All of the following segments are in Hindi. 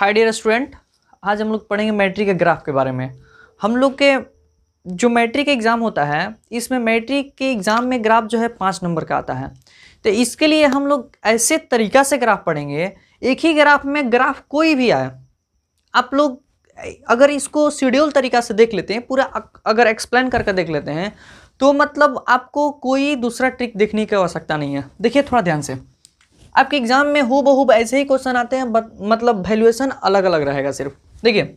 हाय डियर स्टूडेंट, आज हम लोग पढ़ेंगे मैट्रिक के ग्राफ के बारे में। हम लोग के जो मैट्रिक एग्ज़ाम होता है, इसमें मैट्रिक के एग्ज़ाम में ग्राफ जो है 5 नंबर का आता है। तो इसके लिए हम लोग ऐसे तरीक़ा से ग्राफ पढ़ेंगे, एक ही ग्राफ में ग्राफ कोई भी आए, आप लोग अगर इसको शेड्यूल तरीक़ा से देख लेते हैं, पूरा अगर एक्सप्लेन करके देख लेते हैं, तो मतलब आपको कोई दूसरा ट्रिक देखने की आवश्यकता नहीं है। देखिए थोड़ा ध्यान से, आपके एग्जाम में हूबहू ऐसे ही क्वेश्चन आते हैं, मतलब वैल्यूएशन अलग अलग रहेगा। सिर्फ देखिए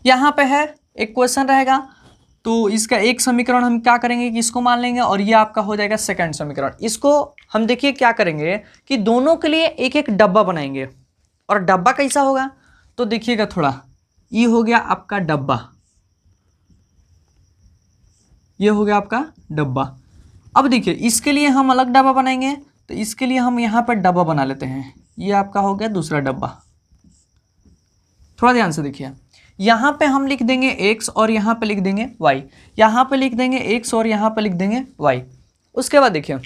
यहाँ पे है एक क्वेश्चन रहेगा, तो इसका एक समीकरण हम क्या करेंगे कि इसको मान लेंगे और ये आपका हो जाएगा सेकंड समीकरण। इसको हम देखिए क्या करेंगे कि दोनों के लिए एक एक डब्बा बनाएंगे। और डब्बा कैसा होगा तो देखिएगा थोड़ा, ये हो गया आपका डब्बा, ये हो गया आपका डब्बा। अब देखिए इसके लिए हम अलग डब्बा बनाएंगे, तो इसके लिए हम यहाँ पर डब्बा बना लेते हैं। ये आपका हो गया दूसरा डब्बा। थोड़ा ध्यान से देखिए, यहाँ पे हम लिख देंगे x और यहाँ पे लिख देंगे y, यहाँ पे लिख देंगे x और यहाँ पे लिख देंगे y। उसके बाद देखिए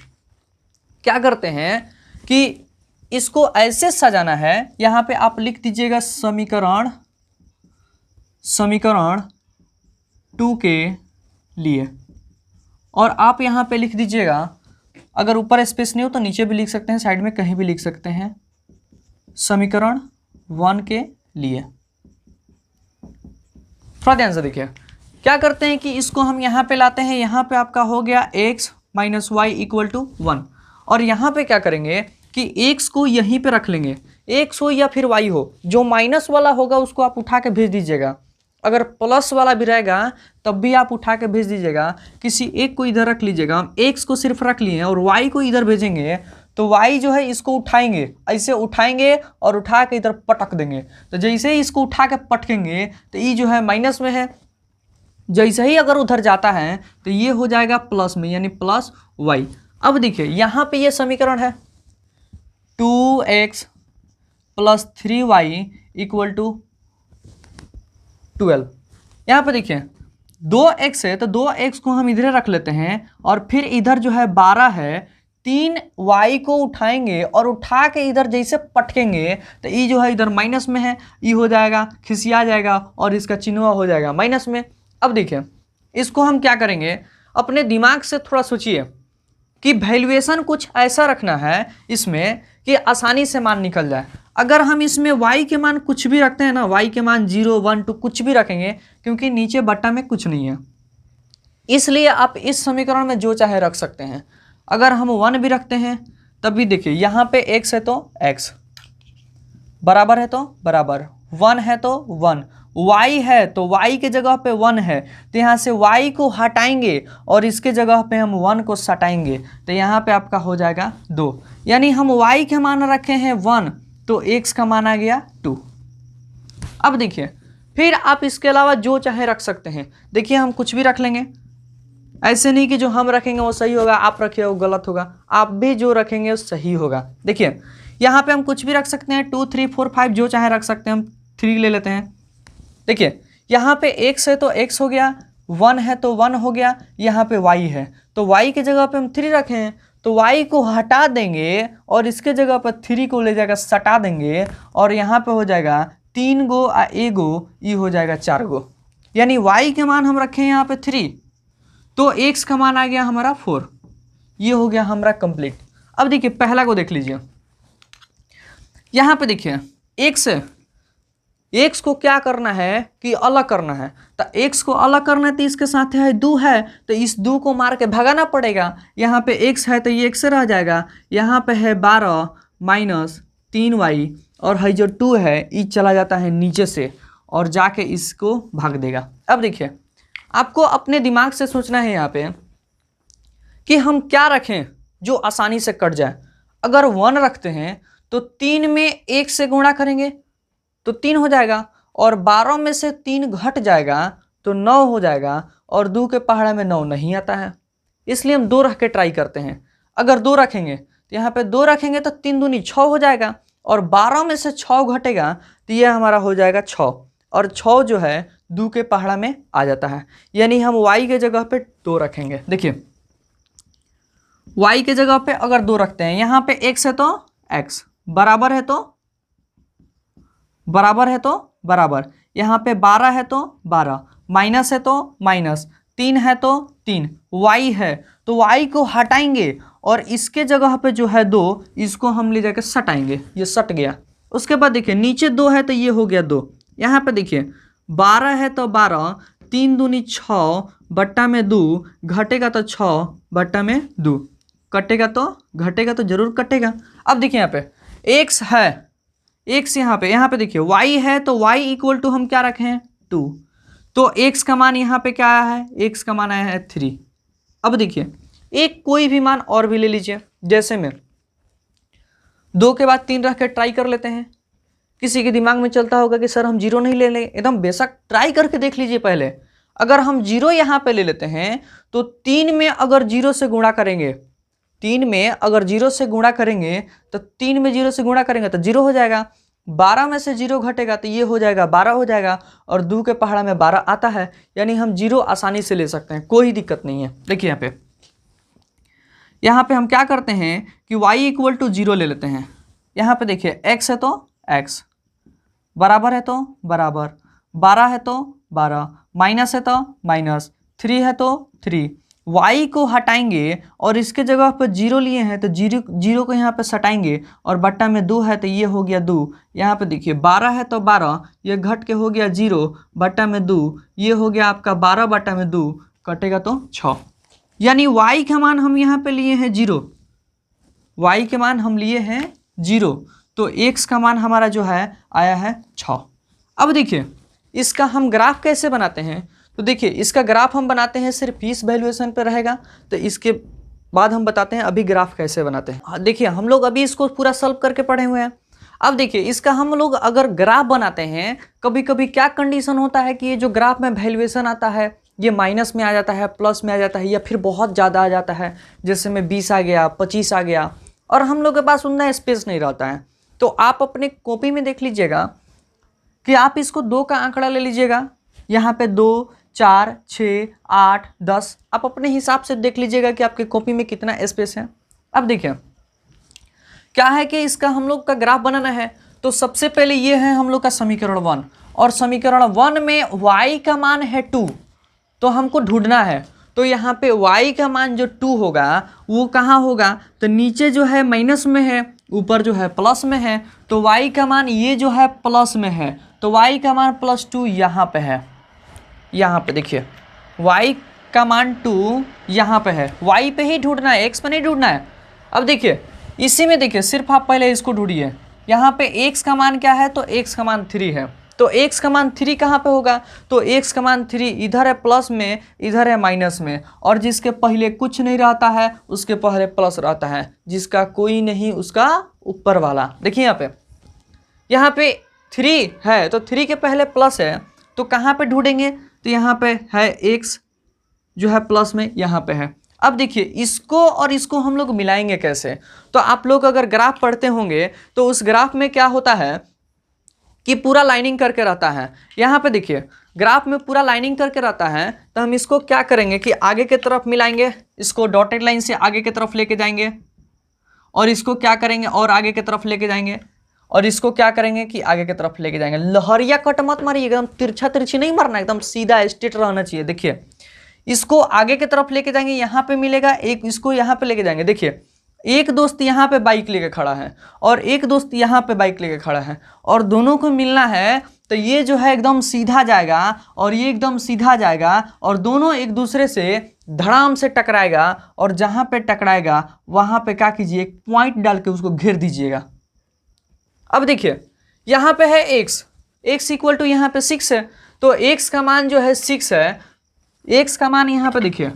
क्या करते हैं कि इसको ऐसे सजाना है, यहाँ पे आप लिख दीजिएगा समीकरण 2 के लिए, और आप यहाँ पे लिख दीजिएगा, अगर ऊपर स्पेस नहीं हो तो नीचे भी लिख सकते हैं, साइड में कहीं भी लिख सकते हैं, समीकरण 1 के लिए। थोड़ा ध्यान से देखिए क्या करते हैं कि इसको हम यहाँ पे लाते हैं, यहाँ पे आपका हो गया x minus y equal to 1, और यहाँ पे क्या करेंगे कि x को यहीं पे रख लेंगे, x हो या फिर y हो, जो माइनस वाला होगा उसको आप उठा के भेज दीजिएगा, अगर प्लस वाला भी रहेगा तब भी आप उठा के भेज दीजिएगा। किसी एक को इधर रख लीजिएगा, हम x को सिर्फ रख लिए हैं और y को इधर भेजेंगे, तो y जो है इसको उठाएंगे, ऐसे उठाएंगे और उठा के इधर पटक देंगे। तो जैसे ही इसको उठा के पटकेंगे तो ये जो है माइनस में है, जैसे ही अगर उधर जाता है तो ये हो जाएगा प्लस में, यानी प्लस y। अब देखिए यहाँ पे ये समीकरण है 2x plus 3y equal to 12। यहाँ पे देखिए 2x है, तो 2x को हम इधर रख लेते हैं, और फिर इधर जो है 12 है, 3y को उठाएंगे और उठा के इधर जैसे पटकेंगे तो ये जो है इधर माइनस में है, ये हो जाएगा खिसिया जाएगा और इसका चिन्ह हो जाएगा माइनस में। अब देखिए इसको हम क्या करेंगे, अपने दिमाग से थोड़ा सोचिए कि वैल्यूएशन कुछ ऐसा रखना है इसमें कि आसानी से मान निकल जाए। अगर हम इसमें y के मान कुछ भी रखते हैं ना, y के मान 0 1 2 कुछ भी रखेंगे, क्योंकि नीचे बट्टा में कुछ नहीं है, इसलिए आप इस समीकरण में जो चाहे रख सकते हैं। अगर हम 1 भी रखते हैं तब भी देखिए यहाँ पे x है तो x, बराबर है तो बराबर, 1 है तो 1, y है तो y के जगह पे 1 है, तो यहाँ से y को हटाएंगे और इसके जगह पे हम 1 को सटाएंगे, तो यहाँ पे आपका हो जाएगा 2, यानी हम y के मान रखे हैं 1 तो x का मान आ गया 2। अब देखिए फिर आप इसके अलावा जो चाहे रख सकते हैं। देखिए हम कुछ भी रख लेंगे, ऐसे नहीं कि जो हम रखेंगे वो सही होगा, आप रखिए वो गलत होगा, आप भी जो रखेंगे वो सही होगा। देखिए यहाँ पे हम कुछ भी रख सकते हैं, 2 3 4 5 जो चाहे रख सकते हैं, हम 3 ले लेते हैं। देखिए यहाँ पे x है तो x हो गया, 1 है तो 1 हो गया, यहाँ पे y है तो y के जगह पे हम 3 रखे हैं, तो y को हटा देंगे और इसके जगह पर 3 को ले जाकर सटा देंगे, और यहाँ पे हो जाएगा 3 गो आ एगो, ये हो जाएगा 4 गो, यानी y के मान हम रखें यहाँ पे 3, तो x का मान आ गया हमारा 4। ये हो गया हमारा कंप्लीट। अब देखिए पहला को देख लीजिए, यहाँ पे देखिए x को क्या करना है कि अलग करना है, तो x को अलग करना है तो इसके साथ है 2 है, तो इस 2 को मार के भगाना पड़ेगा। यहाँ पे x है तो ये x रह जाएगा, यहाँ पे है 12 माइनस 3y, और है जो 2 है ये चला जाता है नीचे से और जाके इसको भाग देगा। अब देखिए आपको अपने दिमाग से सोचना है यहाँ पे कि हम क्या रखें जो आसानी से कट जाए। अगर 1 रखते हैं तो 3 में 1 से गुणा करेंगे तो 3 हो जाएगा, और 12 में से 3 घट जाएगा तो 9 हो जाएगा, और 2 के पहाड़ा में 9 नहीं आता है, इसलिए हम 2 रख के ट्राई करते हैं। अगर 2 रखेंगे तो यहाँ पे 2 रखेंगे तो 3 दूनी 6 हो जाएगा, और 12 में से 6 घटेगा तो यह हमारा हो जाएगा 6, और 6 जो है 2 के पहाड़ा में आ जाता है, यानी हम y के जगह पे 2 रखेंगे। देखिए y के जगह पे अगर 2 रखते हैं, यहाँ पे x है तो x, बराबर है तो बराबर है तो बराबर, यहाँ पे 12 है तो 12, माइनस है तो माइनस, 3 है तो 3, y है तो y को हटाएंगे और इसके जगह पे जो है 2, इसको हम ले जाकर सटाएंगे, ये सट गया। उसके बाद देखिए नीचे 2 है तो ये हो गया 2, यहाँ पे देखिए 12 है तो 12, 3 दूनी 6 बट्टा में 2, घटेगा तो 6 बट्टा में 2, कटेगा तो घटेगा तो जरूर कटेगा। अब देखिए यहाँ पे x है, x यहाँ पे देखिए y है तो y इक्वल टू हम क्या रखे हैं 2, तो x का मान यहाँ पे क्या आया है, x का मान आया है 3। अब देखिए एक कोई भी मान और भी ले लीजिए, जैसे में 2 के बाद 3 रख के ट्राई कर लेते हैं। किसी के दिमाग में चलता होगा कि सर हम 0 नहीं ले लें, एकदम बेशक ट्राई करके देख लीजिए। पहले अगर हम 0 यहाँ पे ले लेते हैं तो 3 में अगर 0 से गुणा करेंगे, 3 में अगर 0 से गुणा करेंगे तो 3 में 0 से गुणा करेंगे तो 0 हो जाएगा, 12 में से 0 घटेगा तो ये हो जाएगा 12 हो जाएगा, और 2 के पहाड़ा में 12 आता है, यानी हम 0 आसानी से ले सकते हैं, कोई दिक्कत नहीं है। देखिए यहाँ पे हम क्या करते हैं कि y इक्वल टू 0 ले लेते हैं। यहाँ पे देखिए x है तो x, बराबर है तो बराबर, 12 है तो 12, माइनस है तो माइनस, 3 है तो 3, y को हटाएंगे और इसके जगह पर 0 लिए हैं तो 0 को यहाँ पे सटाएंगे और बट्टा में 2 है तो ये हो गया 2। यहाँ पे देखिए 12 है तो 12, ये घट के हो गया 0 बट्टा में 2, ये हो गया आपका 12 बट्टा में 2, कटेगा तो 6। यानी y का मान हम यहाँ पे लिए हैं 0, y के मान हम लिए हैं 0, तो x का मान हमारा जो है आया है 6। अब देखिए इसका हम ग्राफ कैसे बनाते हैं, तो देखिए इसका ग्राफ हम बनाते हैं सिर्फ फीस वैल्यूएशन पे रहेगा, तो इसके बाद हम बताते हैं अभी ग्राफ कैसे बनाते हैं। देखिए हम लोग अभी इसको पूरा सॉल्व करके पढ़े हुए हैं। अब देखिए इसका हम लोग अगर ग्राफ बनाते हैं, कभी कभी क्या कंडीशन होता है कि ये जो ग्राफ में वैल्यूएशन आता है ये माइनस में आ जाता है, प्लस में आ जाता है, या फिर बहुत ज़्यादा आ जाता है, जैसे में 20 आ गया, 25 आ गया, और हम लोग के पास उतना स्पेस नहीं रहता है। तो आप अपने कॉपी में देख लीजिएगा कि आप इसको 2 का आंकड़ा ले लीजिएगा, यहाँ पे 2, 4, 6, 8, 10, आप अपने हिसाब से देख लीजिएगा कि आपके कॉपी में कितना स्पेस है। अब देखिए क्या है कि इसका हम लोग का ग्राफ बनाना है, तो सबसे पहले ये है हम लोग का समीकरण 1, और समीकरण 1 में y का मान है 2, तो हमको ढूंढना है। तो यहाँ पे y का मान जो 2 होगा वो कहाँ होगा, तो नीचे जो है माइनस में है, ऊपर जो है प्लस में है, तो y का मान ये जो है प्लस में है, तो y का मान +2 यहाँ पे है। यहाँ पे देखिए y का मान 2 यहाँ पे है, y पे ही ढूंढना है, x पे नहीं ढूंढना है। अब देखिए इसी में देखिए सिर्फ आप पहले इसको ढूंढिए, यहाँ पे x का मान क्या है, तो x का मान 3 है, तो x का मान 3 कहाँ पे होगा, तो x का मान 3 इधर है प्लस में, इधर है माइनस में, और जिसके पहले कुछ नहीं रहता है उसके पहले प्लस रहता है, जिसका कोई नहीं उसका ऊपर वाला। देखिए यहाँ पे 3 है तो 3 के पहले प्लस है, तो कहाँ पे ढूंढेंगे, तो यहाँ पे है x जो है प्लस में यहाँ पे है। अब देखिए इसको और इसको हम लोग मिलाएंगे कैसे, तो आप लोग अगर ग्राफ पढ़ते होंगे तो उस ग्राफ में क्या होता है कि पूरा लाइनिंग करके रहता है। यहाँ पे देखिए ग्राफ में पूरा लाइनिंग करके रहता है, तो हम इसको क्या करेंगे कि आगे की तरफ मिलाएंगे, इसको डॉटेड लाइन से आगे की तरफ लेके जाएंगे, और इसको क्या करेंगे और आगे की तरफ लेके जाएंगे, और इसको क्या करेंगे कि आगे की तरफ लेके जाएंगे। लहरिया कट मत मारिए, एकदम तिरछा तिरछी नहीं मारना, एकदम सीधा स्ट्रेट रहना चाहिए। देखिए इसको आगे की तरफ लेके जाएंगे, यहाँ पे मिलेगा एक, इसको यहाँ पे लेके जाएंगे। देखिए एक दोस्त यहाँ पे बाइक लेके खड़ा है और एक दोस्त यहाँ पे बाइक लेके खड़ा है, और दोनों को मिलना है, तो ये जो है एकदम सीधा जाएगा और ये एकदम सीधा जाएगा, और दोनों एक दूसरे से धड़ाम से टकराएगा, और जहाँ पे टकराएगा वहाँ पे क्या कीजिए, एक पॉइंट डाल के उसको घेर दीजिएगा। अब देखिए यहाँ पे है x इक्वल टू यहाँ पे 6 है, तो x का मान जो है 6 है, x का मान यहाँ पे देखिए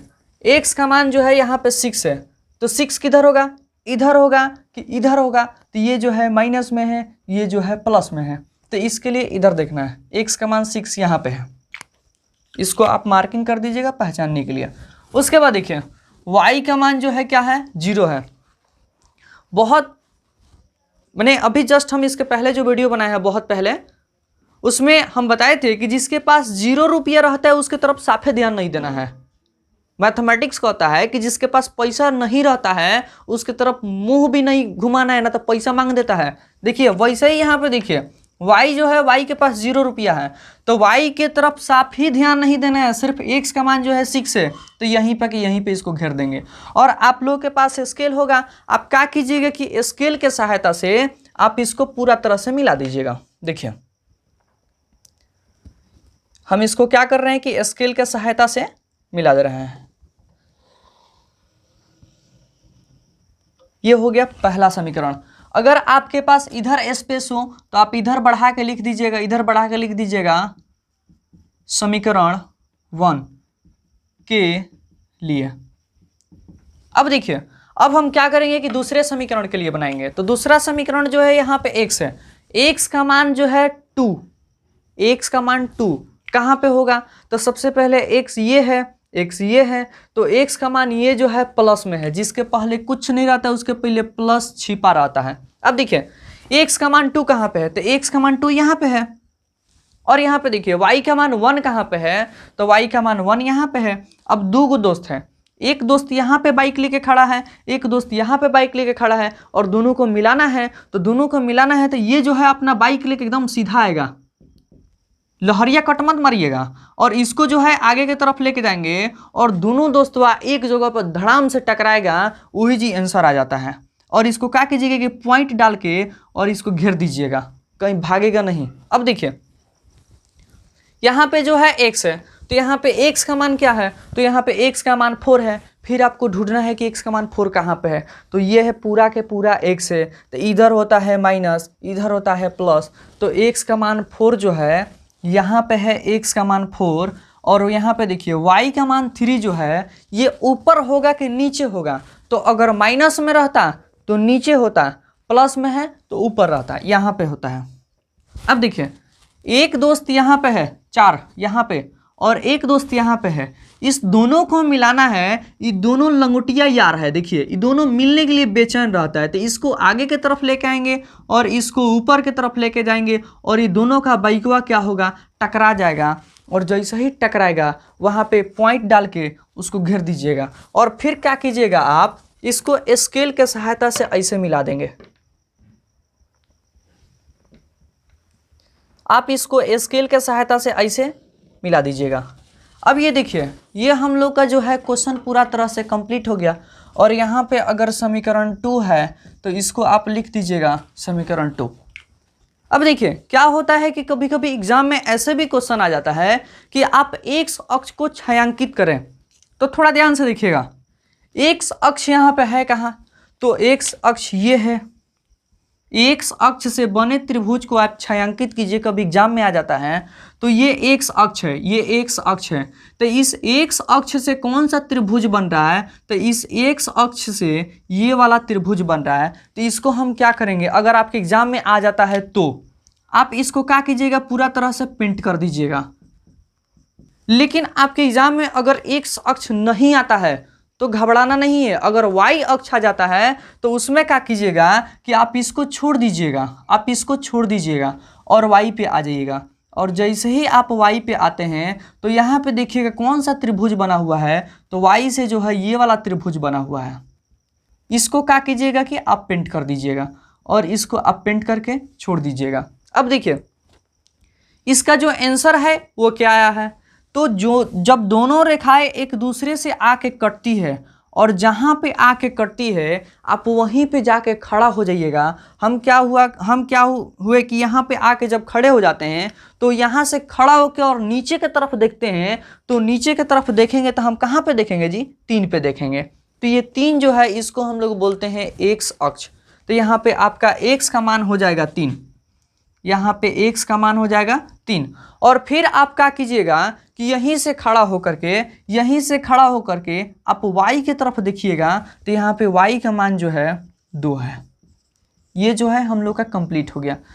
x का मान जो है यहाँ पे 6 है, तो 6 किधर होगा, इधर होगा कि इधर होगा, तो ये जो है माइनस में है, ये जो है प्लस में है, तो इसके लिए इधर देखना है। x का मान 6 यहाँ पे है, इसको आप मार्किंग कर दीजिएगा पहचानने के लिए। उसके बाद देखिए y का मान जो है क्या है, 0 है। बहुत मैंने अभी जस्ट हम इसके पहले जो वीडियो बनाया है बहुत पहले, उसमें हम बताए थे कि जिसके पास 0 रुपया रहता है उसके तरफ साफे ध्यान नहीं देना है। मैथमेटिक्स कहता है कि जिसके पास पैसा नहीं रहता है उसके तरफ मुंह भी नहीं घुमाना है, ना तो पैसा मांग देता है। देखिए वैसे ही यहाँ पे देखिए y जो है y के पास 0 रुपया है, तो y के तरफ साफ ही ध्यान नहीं देना है, सिर्फ x का मान जो है 6 है, तो यहीं पर कि यहीं पे इसको घेर देंगे। और आप लोगों के पास स्केल होगा, आप क्या कीजिएगा कि स्केल के सहायता से आप इसको पूरा तरह से मिला दीजिएगा। देखिए हम इसको क्या कर रहे हैं कि स्केल के सहायता से मिला दे रहे हैं। ये हो गया पहला समीकरण। अगर आपके पास इधर स्पेस हो तो आप इधर बढ़ा के लिख दीजिएगा, इधर बढ़ा के लिख दीजिएगा समीकरण 1 के लिए। अब देखिए अब हम क्या करेंगे कि दूसरे समीकरण के लिए बनाएंगे। तो दूसरा समीकरण जो है यहाँ पे x है, x का मान जो है 2, x का मान 2 कहाँ पे होगा, तो सबसे पहले x ये है, x ये है, तो x का मान ये जो है प्लस में है, जिसके पहले कुछ नहीं रहता है उसके पहले प्लस छिपा रहता है। अब देखिए x का मान 2 कहाँ पे है, तो x का मान 2 यहाँ पे है, और यहाँ पे देखिए y का मान 1 कहाँ पे है, तो y का मान 1 यहाँ पे है। अब दो गो दोस्त हैं, एक दोस्त यहाँ पे बाइक लेके खड़ा है, एक दोस्त यहाँ पे बाइक लेके खड़ा है, और दोनों को मिलाना है, तो दोनों को मिलाना है तो ये जो है अपना बाइक लेके एकदम सीधा आएगा, लहरिया कट मत मारिएगा, और इसको जो है आगे की तरफ लेके जाएंगे और दोनों दोस्तवा एक जगह पर धड़ाम से टकराएगा, वही जी आंसर आ जाता है। और इसको क्या कीजिएगा कि पॉइंट डाल के और इसको घेर दीजिएगा, कहीं भागेगा नहीं। अब देखिए यहाँ पे जो है x है, तो यहाँ पे x का मान क्या है, तो यहाँ पे x का मान 4 है। फिर आपको ढूंढना है कि x का मान 4 कहाँ पे है, तो ये है पूरा के पूरा x है, तो इधर होता है माइनस, इधर होता है प्लस, तो x का मान 4 जो है यहाँ पे है, x का मान 4, और यहाँ पे देखिए y का मान 3 जो है ये ऊपर होगा कि नीचे होगा, तो अगर माइनस में रहता तो नीचे होता, प्लस में है तो ऊपर रहता, यहाँ पे होता है। अब देखिए एक दोस्त यहाँ पे है 4 यहाँ पे, और एक दोस्त यहाँ पे है, इस दोनों को मिलाना है, ये दोनों लंगोटिया यार है, देखिए ये दोनों मिलने के लिए बेचैन रहता है, तो इसको आगे की तरफ लेके आएंगे और इसको ऊपर की तरफ लेके जाएंगे, और ये दोनों का बाइकवा क्या होगा, टकरा जाएगा, और जैसे ही टकराएगा वहाँ पे पॉइंट डाल के उसको घेर दीजिएगा। और फिर क्या कीजिएगा, आप इसको स्केल के सहायता से ऐसे मिला देंगे, आप इसको स्केल के सहायता से ऐसे मिला दीजिएगा। अब ये देखिए ये हम लोग का जो है क्वेश्चन पूरा तरह से कंप्लीट हो गया। और यहाँ पे अगर समीकरण 2 है तो इसको आप लिख दीजिएगा समीकरण 2। अब देखिए क्या होता है कि कभी कभी एग्जाम में ऐसे भी क्वेश्चन आ जाता है कि आप एक्स अक्ष को छायांकित करें, तो थोड़ा ध्यान से देखिएगा। एक्स अक्ष यहाँ पे है कहाँ, तो एक्स अक्ष ये है, एक्स अक्ष से बने त्रिभुज को आप छायांकित कीजिए, कभी एग्जाम में आ जाता है, तो ये एक्स अक्ष है, ये एक्स अक्ष है, तो इस एक्स अक्ष से कौन सा त्रिभुज बन रहा है, तो इस एक्स अक्ष से ये वाला त्रिभुज बन रहा है। तो इसको हम क्या करेंगे, अगर आपके एग्जाम में आ जाता है तो आप इसको क्या कीजिएगा, पूरा तरह से प्रिंट कर दीजिएगा। लेकिन आपके एग्जाम में अगर एक्स अक्ष नहीं आता है तो घबराना नहीं है, अगर y अक्ष आ जाता है तो उसमें क्या कीजिएगा कि आप इसको छोड़ दीजिएगा, आप इसको छोड़ दीजिएगा और y पे आ जाइएगा। और जैसे ही आप y पे आते हैं तो यहाँ पे देखिएगा कौन सा त्रिभुज बना हुआ है, तो y से जो है ये वाला त्रिभुज बना हुआ है। इसको क्या कीजिएगा कि आप प्रिंट कर दीजिएगा और इसको आप प्रिंट करके छोड़ दीजिएगा। अब देखिए इसका जो आंसर है वो क्या आया है, तो जब दोनों रेखाएं एक दूसरे से आके कटती है और जहाँ पे आके कटती है आप वहीं पे जाके खड़ा हो जाइएगा। हम क्या हुए कि यहाँ पे आके जब खड़े हो जाते हैं तो यहाँ से खड़ा होकर और नीचे की तरफ देखते हैं, तो नीचे की तरफ देखेंगे तो हम कहाँ पे देखेंगे जी, 3 पे देखेंगे। तो ये 3 जो है इसको हम लोग बोलते हैं एक्स अक्ष। तो यहाँ पे आपका एक्स का मान हो जाएगा 3, यहाँ पे x का मान हो जाएगा 3। और फिर आप क्या कीजिएगा कि यहीं से खड़ा होकर के आप y की तरफ देखिएगा, तो यहाँ पे y का मान जो है 2 है। ये जो है हम लोग का कंप्लीट हो गया।